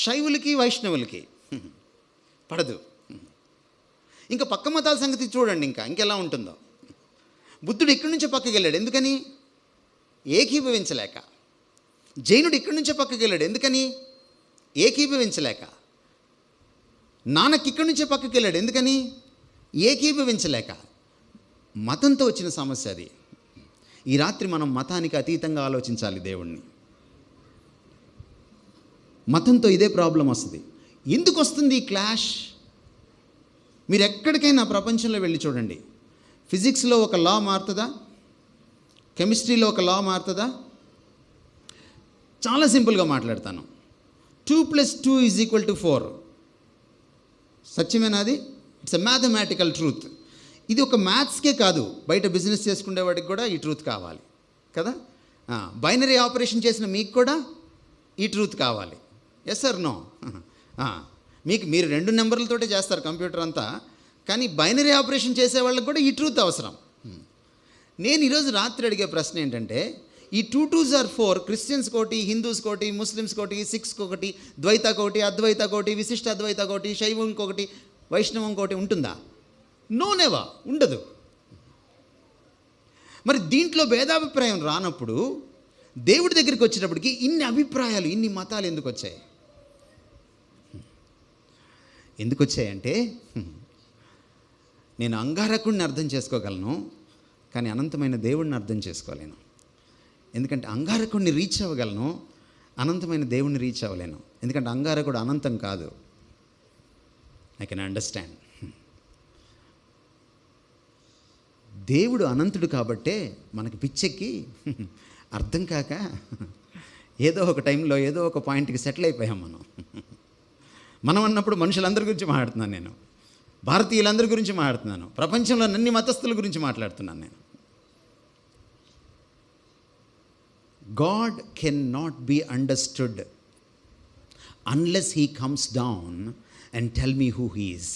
శైవులకి వైష్ణవులకి పడదు. ఇంకా పక్క మతాల సంగతి చూడండి, ఇంకెలా ఉంటుందో. బుద్ధుడు ఇక్కడి నుంచే పక్కకి వెళ్ళాడు, ఎందుకని? ఏకీభవించలేక. జైనుడు ఇక్కడి నుంచే పక్కకి వెళ్ళాడు, ఎందుకని? ఏకీభవించలేక. నానక్ ఇక్కడి నుంచే పక్కకి వెళ్ళాడు, ఎందుకని? ఏకీభవించలేక. మతంతో వచ్చిన సమస్య అది. ఈ రాత్రి మనం మతానికి అతీతంగా ఆలోచించాలి దేవుణ్ణి. మతంతో ఇదే ప్రాబ్లం వస్తుంది. ఎందుకు వస్తుంది ఈ క్లాష్? మీరు ఎక్కడికైనా ప్రపంచంలో వెళ్ళి చూడండి. ఫిజిక్స్లో ఒక లా మారుతుందా? కెమిస్ట్రీలో ఒక లా మారుతుందా? చాలా సింపుల్గా మాట్లాడతాను. 2 + 2 = 4. సత్యమేనా అది? It's a mathematical truth. ఇది ఒక మ్యాథ్స్కే కాదు, బయట బిజినెస్ చేసుకునే వాడికి కూడా ఈ ట్రూత్ కావాలి కదా. బైనరీ ఆపరేషన్ చేసిన మీకు కూడా ఈ ట్రూత్ కావాలి. Yes or no? మీరు 2 నెంబర్లతోటే చేస్తారు కంప్యూటర్ అంతా, కానీ బైనరీ ఆపరేషన్ చేసే వాళ్ళకి కూడా ఈ ట్రూత్ అవసరం. నేను ఈరోజు రాత్రి అడిగే ప్రశ్న ఏంటంటే, ఈ 2 2s are 4 క్రిస్టియన్స్ కోటి, హిందూస్ కోటి, ముస్లిమ్స్ కోటి, సిక్స్ ఒకటి, ద్వైత కోటి, అద్వైత కోటి, విశిష్ట అద్వైత కోటి, శైవం ఇంకొకటి, వైష్ణవం ఇంకోటి ఉంటుందా? నోనేవా, ఉండదు. మరి దీంట్లో భేదాభిప్రాయం రానప్పుడు దేవుడి దగ్గరికి వచ్చేటప్పటికి ఇన్ని అభిప్రాయాలు, ఇన్ని మతాలు ఎందుకు వచ్చాయి? ఎందుకు వచ్చాయంటే, నేను అంగారకుడిని అర్థం చేసుకోగలను, కానీ అనంతమైన దేవుడిని అర్థం చేసుకోలేను. ఎందుకంటే అంగారకుడిని రీచ్ అవ్వగలను, అనంతమైన దేవుడిని రీచ్ అవ్వలేను. ఎందుకంటే అంగారకుడు అనంతం కాదు. I can understand. దేవుడు అనంతుడు కాబట్టే మనకి పిచ్చెక్కి అర్థం కాక ఏదో ఒక టైంలో ఏదో ఒక పాయింట్కి సెటిల్ అయిపోయాం మనం అన్నప్పుడు మనుషులందరి గురించి మాట్లాడుతున్నాను నేను, భారతీయులందరి గురించి మాట్లాడుతున్నాను, ప్రపంచంలో అన్ని మతస్థుల గురించి మాట్లాడుతున్నాను నేను. God cannot be understood unless he comes down and tell me who he is.